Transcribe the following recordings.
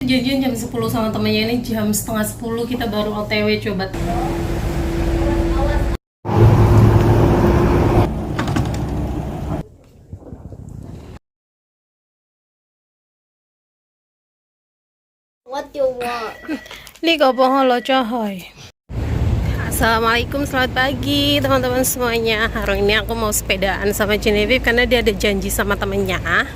janjian jam 10 sama temennya, ini jam setengah 10 kita baru OTW coba. What do you want? Liga bohong coy. Assalamualaikum, selamat pagi teman-teman semuanya. Hari ini aku mau sepedaan sama Genevieve karena dia ada janji sama temennya.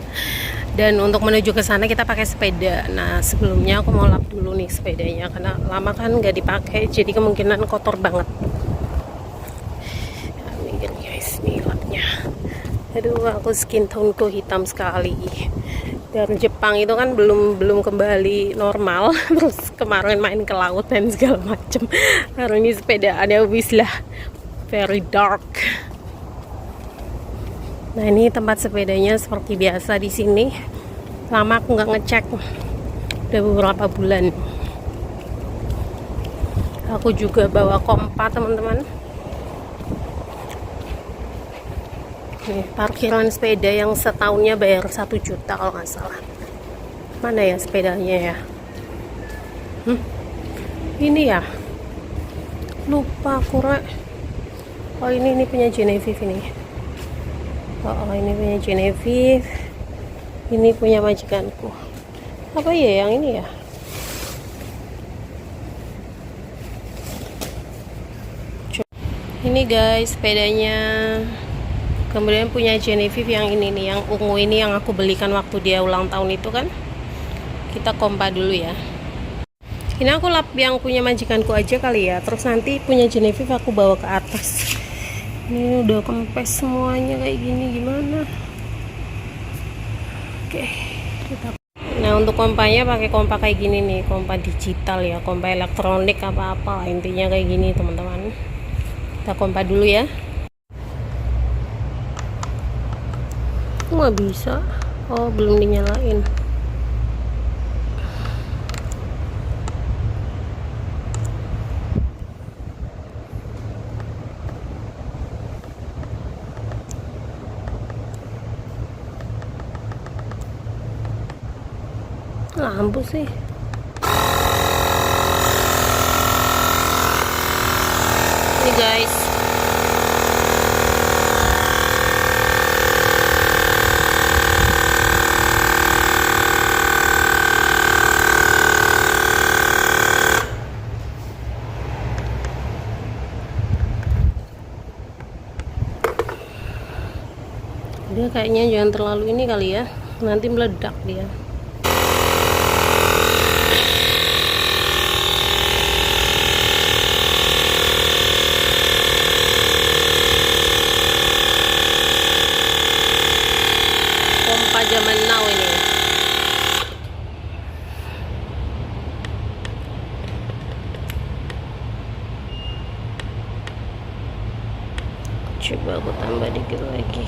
Dan untuk menuju ke sana kita pakai sepeda. Nah sebelumnya aku mau lap dulu nih sepedanya karena lama kan nggak dipakai, jadi kemungkinan kotor banget. Nah, ini guys, nih lapnya. Aduh, aku skin tone-ku hitam sekali. Dan Jepang itu kan belum kembali normal. Terus kemarin main ke laut dan segala macem. Hari ini sepedaannya wis lah very dark. Nah ini tempat sepedanya seperti biasa di sini. Lama aku nggak ngecek, udah beberapa bulan. Aku juga bawa kompa teman-teman. Nih, parkiran sepeda yang setahunnya bayar 1 juta kalau nggak salah. Mana ya sepedanya ya? Ini ya? Lupa aku, Rek. Oh ini punya Genevieve ini. Oh ini punya Genevieve. Ini punya majikanku. Apa ya yang ini ya? Ini guys sepedanya. Kemudian punya Genevieve yang ini nih, yang ungu ini yang aku belikan waktu dia ulang tahun itu kan. Kita kompa dulu ya. Ini aku lap yang punya majikanku aja kali ya. Terus nanti punya Genevieve aku bawa ke atas. Ini udah kempes semuanya kayak gini, gimana? Oke. Nah untuk kompanya pakai kompa kayak gini nih, kompa digital ya, kompa elektronik apa-apa. Intinya kayak gini teman-teman. Kita kompa dulu ya. Nggak bisa. Oh belum dinyalain. Lampu sih. Ini guys. Dia kayaknya jangan terlalu ini kali ya, nanti meledak dia. Pompa zaman now ini. Coba aku tambah dikit lagi.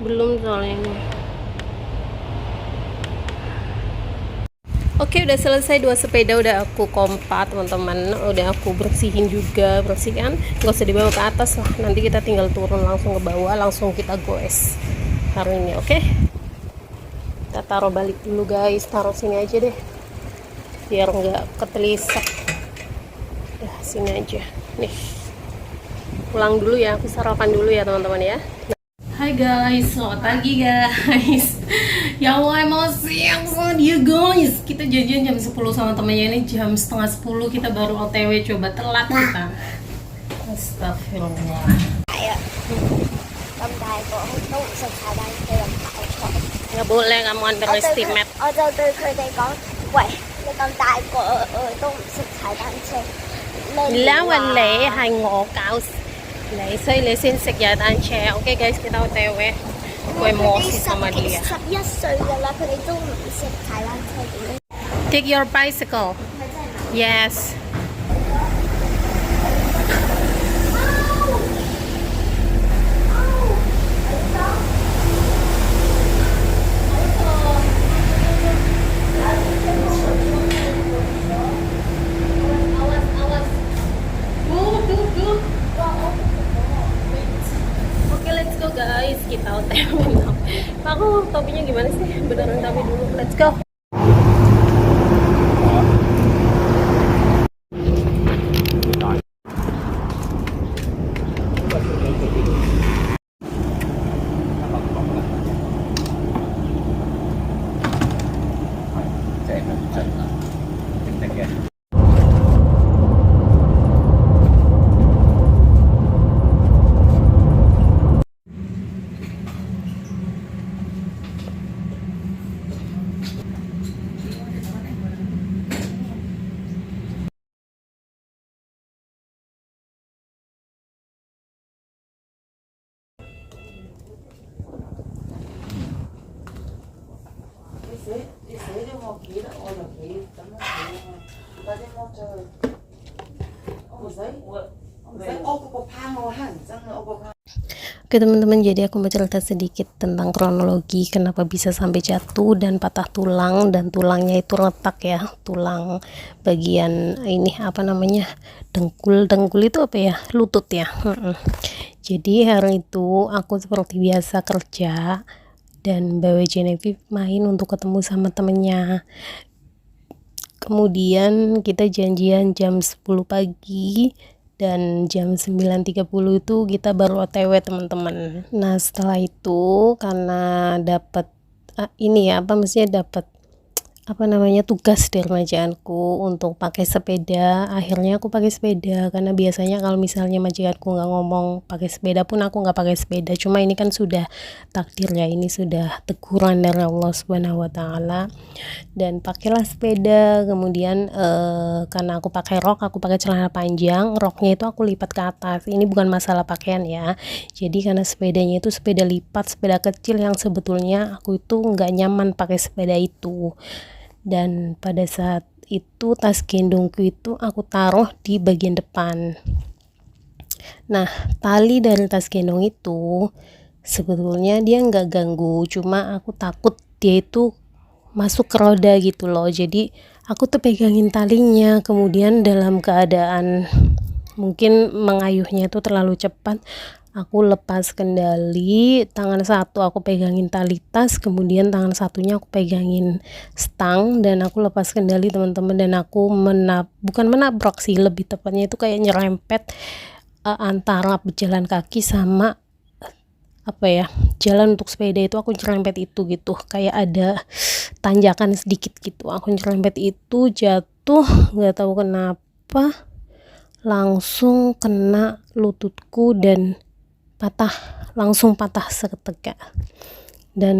Belum soalnya ini. Oke, udah selesai dua sepeda, udah aku kompa teman-teman, udah aku bersihkan, nggak usah dibawa ke atas lah, nanti kita tinggal turun langsung ke bawah, langsung kita goes hari ini. Oke, kita taruh balik dulu guys, taruh sini aja deh biar nggak ketelisak. Ya sini aja nih, pulang dulu ya, aku sarapan dulu ya teman-teman ya. Hai guys, selamat pagi guys. Ya Allah emosi yang sama dia guys. Kita janjian jam 10 sama temennya, ini jam setengah 10 kita baru OTW, coba telat kita. Astagfirullah. Nggak boleh kamu underestimate. Lawan lệ hay ngộ cạo Lệ,所以你先食踩單車。OK guys, kita OTW. Aku emosi sama dia. 11歲㗎啦，佢哋都唔識踩單車點？ Take your bicycle. Yes. Oke, let's go guys, kita OTW. Aku topinya gimana sih? Beneran tapi let's go. Oke teman-teman, jadi aku mau cerita sedikit tentang kronologi kenapa bisa sampai jatuh dan patah tulang, dan tulangnya itu retak ya, tulang bagian ini apa namanya, dengkul itu apa ya, lutut ya. Jadi hari itu aku seperti biasa kerja dan bawa Genevieve main untuk ketemu sama temennya. Kemudian kita janjian jam 10 pagi dan jam 9.30 itu kita baru OTW teman-teman. Nah setelah itu karena dapat ini ya apa maksudnya, dapat apa namanya, tugas dari majikanku untuk pakai sepeda. Akhirnya aku pakai sepeda, karena biasanya kalau misalnya majikanku nggak ngomong pakai sepeda pun aku nggak pakai sepeda. Cuma ini kan sudah takdir ya, ini sudah teguran dari Allah Subhanahu wa taala, dan pakailah sepeda. Kemudian karena aku pakai rok, aku pakai celana panjang, roknya itu aku lipat ke atas. Ini bukan masalah pakaian ya, jadi karena sepedanya itu sepeda lipat, sepeda kecil yang sebetulnya aku itu nggak nyaman pakai sepeda itu. Dan pada saat itu tas gendongku itu aku taruh di bagian depan. Nah tali dari tas gendong itu sebetulnya dia nggak ganggu, cuma aku takut dia itu masuk ke roda gitu loh. Jadi aku tuh pegangin talinya, kemudian dalam keadaan mungkin mengayuhnya itu terlalu cepat, aku lepas kendali, tangan satu aku pegangin tali tas, kemudian tangan satunya aku pegangin stang, dan aku lepas kendali teman-teman, dan aku bukan menabrak sih, lebih tepatnya itu kayak nyerempet antara pejalan kaki sama apa ya, jalan untuk sepeda itu. Aku nyerempet itu gitu, kayak ada tanjakan sedikit gitu, aku nyerempet itu, jatuh nggak tahu kenapa langsung kena lututku dan langsung patah seketika. Dan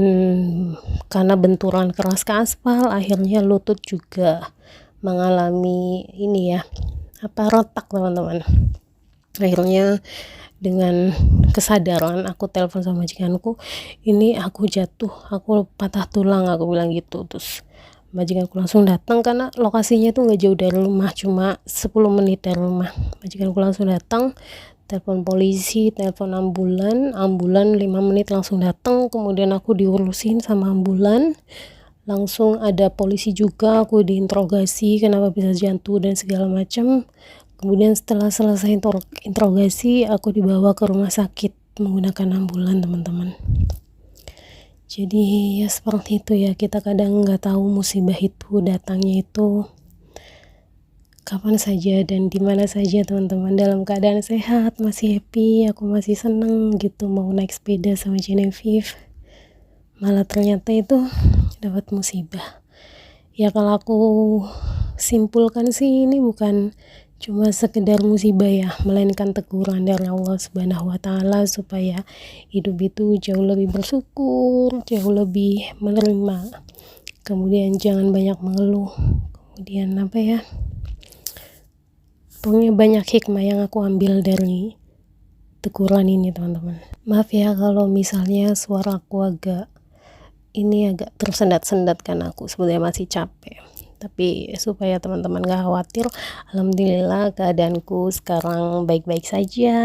karena benturan keras ke aspal, akhirnya lutut juga mengalami ini ya, apa, retak teman-teman. Akhirnya dengan kesadaran aku telepon sama majikanku, ini aku jatuh, aku patah tulang, aku bilang gitu. Terus majikanku langsung datang, karena lokasinya itu nggak jauh dari rumah, cuma 10 menit dari rumah. Majikanku langsung datang, telepon polisi, telepon ambulan 5 menit langsung datang. Kemudian aku diurusin sama ambulan, langsung ada polisi juga, aku diinterogasi kenapa bisa jatuh dan segala macam. Kemudian setelah selesai interogasi, aku dibawa ke rumah sakit menggunakan ambulan teman-teman. Jadi ya seperti itu ya, kita kadang nggak tahu musibah itu datangnya itu kapan saja dan di mana saja teman-teman. Dalam keadaan sehat, masih happy, aku masih seneng gitu mau naik sepeda sama Genevieve, malah ternyata itu dapat musibah. Ya kalau aku simpulkan sih, ini bukan cuma sekedar musibah ya, melainkan teguran dari Allah Subhanahu wa taala supaya hidup itu jauh lebih bersyukur, jauh lebih menerima. Kemudian jangan banyak mengeluh. Kemudian apa ya, pokoknya banyak hikmah yang aku ambil dari teguran ini teman-teman. Maaf ya kalau misalnya suara aku agak tersendat-sendat, karena aku sebenarnya masih capek. Tapi supaya teman-teman gak khawatir, alhamdulillah keadaanku sekarang baik-baik saja,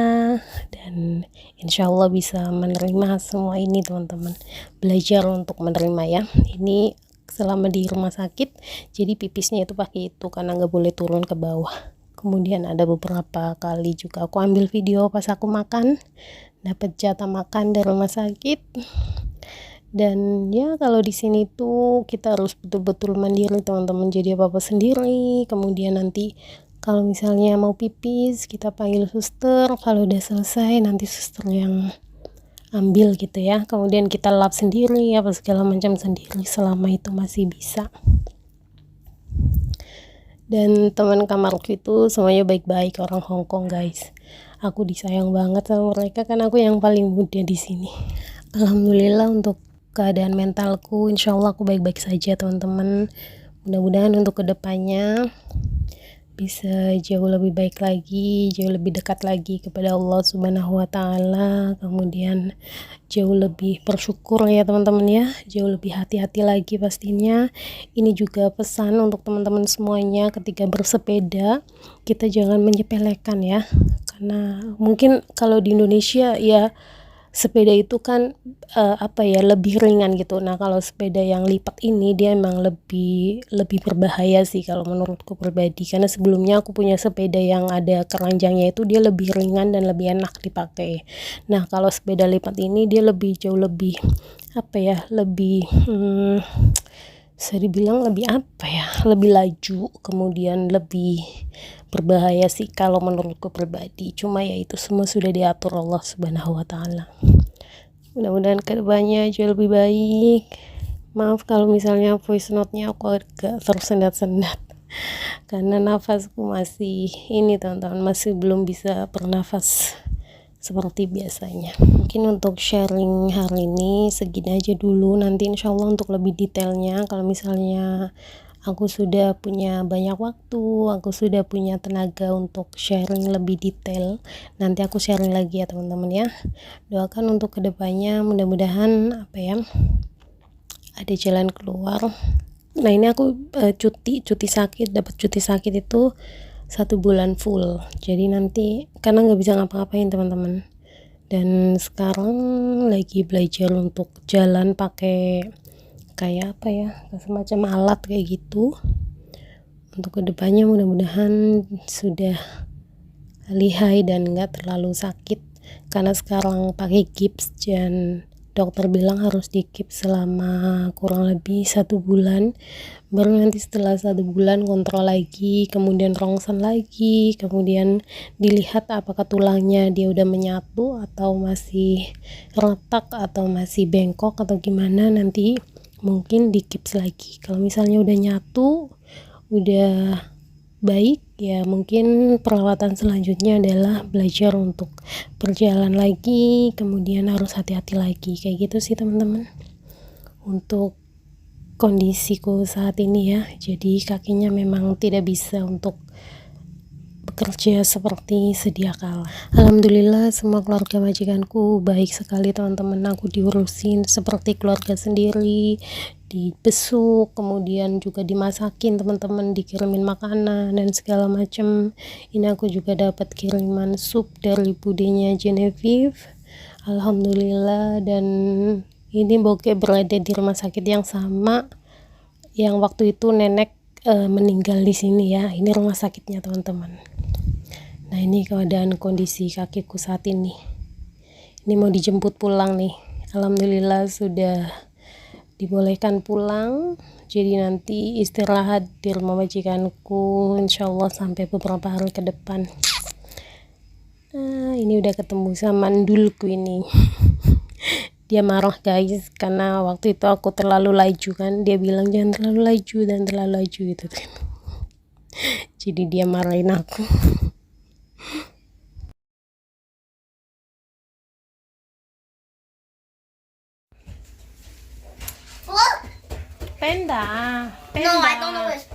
dan insya Allah bisa menerima semua ini teman-teman. Belajar untuk menerima ya. Ini selama di rumah sakit, jadi pipisnya itu pakai itu karena nggak boleh turun ke bawah. Kemudian ada beberapa kali juga aku ambil video pas aku makan, dapat jatah makan dari rumah sakit. Dan ya kalau di sini tuh kita harus betul-betul mandiri teman-teman, jadi apa-apa sendiri. Kemudian nanti kalau misalnya mau pipis kita panggil suster, kalau udah selesai nanti suster yang ambil gitu ya. Kemudian kita lap sendiri apa segala macam sendiri selama itu masih bisa. Dan teman kamarku itu semuanya baik-baik, orang Hong Kong guys. Aku disayang banget sama mereka, kan aku yang paling muda di sini. Alhamdulillah untuk keadaan mentalku, insya Allah aku baik-baik saja teman-teman. Mudah-mudahan untuk kedepannya bisa jauh lebih baik lagi, jauh lebih dekat lagi kepada Allah Subhanahu wa Ta'ala, kemudian jauh lebih bersyukur ya teman-teman ya, jauh lebih hati-hati lagi pastinya. Ini juga pesan untuk teman-teman semuanya, ketika bersepeda kita jangan menyepelekan ya, karena mungkin kalau di Indonesia ya sepeda itu kan lebih ringan gitu. Nah kalau sepeda yang lipat ini dia emang lebih berbahaya sih kalau menurutku pribadi, karena sebelumnya aku punya sepeda yang ada keranjangnya, itu dia lebih ringan dan lebih enak dipakai. Nah kalau sepeda lipat ini dia jauh lebih bisa dibilang lebih laju, kemudian lebih berbahaya sih kalau menurutku pribadi. Cuma ya itu semua sudah diatur Allah Subhanahu wa Ta'ala. Mudah-mudahan kedepannya jauh lebih baik. Maaf kalau misalnya voice note-nya aku agak tersendat-sendat karena nafasku masih teman-teman, masih belum bisa bernafas seperti biasanya. Mungkin untuk sharing hari ini segini aja dulu, nanti insya Allah untuk lebih detailnya kalau misalnya aku sudah punya banyak waktu, aku sudah punya tenaga untuk sharing lebih detail, nanti aku sharing lagi ya teman-teman ya. Doakan untuk kedepannya, mudah-mudahan ada jalan keluar. Nah ini aku cuti sakit, dapat cuti sakit itu 1 bulan full, jadi nanti karena nggak bisa ngapa-ngapain teman-teman, dan sekarang lagi belajar untuk jalan pakai kayak semacam alat kayak gitu. Untuk kedepannya mudah-mudahan sudah lihai dan nggak terlalu sakit, karena sekarang pakai gips dan dokter bilang harus di gips selama kurang lebih 1 bulan, baru nanti setelah 1 bulan kontrol lagi, kemudian rongsen lagi, kemudian dilihat apakah tulangnya dia udah menyatu atau masih retak atau masih bengkok atau gimana, nanti mungkin di gips lagi. Kalau misalnya udah nyatu, udah baik ya, mungkin perawatan selanjutnya adalah belajar untuk berjalan lagi, kemudian harus hati-hati lagi kayak gitu sih teman-teman untuk kondisiku saat ini ya. Jadi kakinya memang tidak bisa untuk bekerja seperti sedia kala. Alhamdulillah semua keluarga majikanku baik sekali teman-teman, aku diurusin seperti keluarga sendiri, dibesuk, kemudian juga dimasakin teman-teman, dikirimin makanan dan segala macam. Ini aku juga dapat kiriman sup dari budenya Genevieve, alhamdulillah. Dan ini Boke berada di rumah sakit yang sama yang waktu itu nenek meninggal di sini ya. Ini rumah sakitnya teman-teman. Nah ini keadaan kondisi kakiku saat ini. Ini mau dijemput pulang nih. Alhamdulillah sudah dibolehkan pulang. Jadi nanti istirahat di rumah majikanku insyaallah sampai beberapa hari ke depan. Nah ini udah ketemu sama ndulku ini. Dia marah guys karena waktu itu aku terlalu laju kan, dia bilang jangan terlalu laju dan terlalu laju gitu kan. Jadi dia marahin aku. Look! Panda. No, I don't know what it's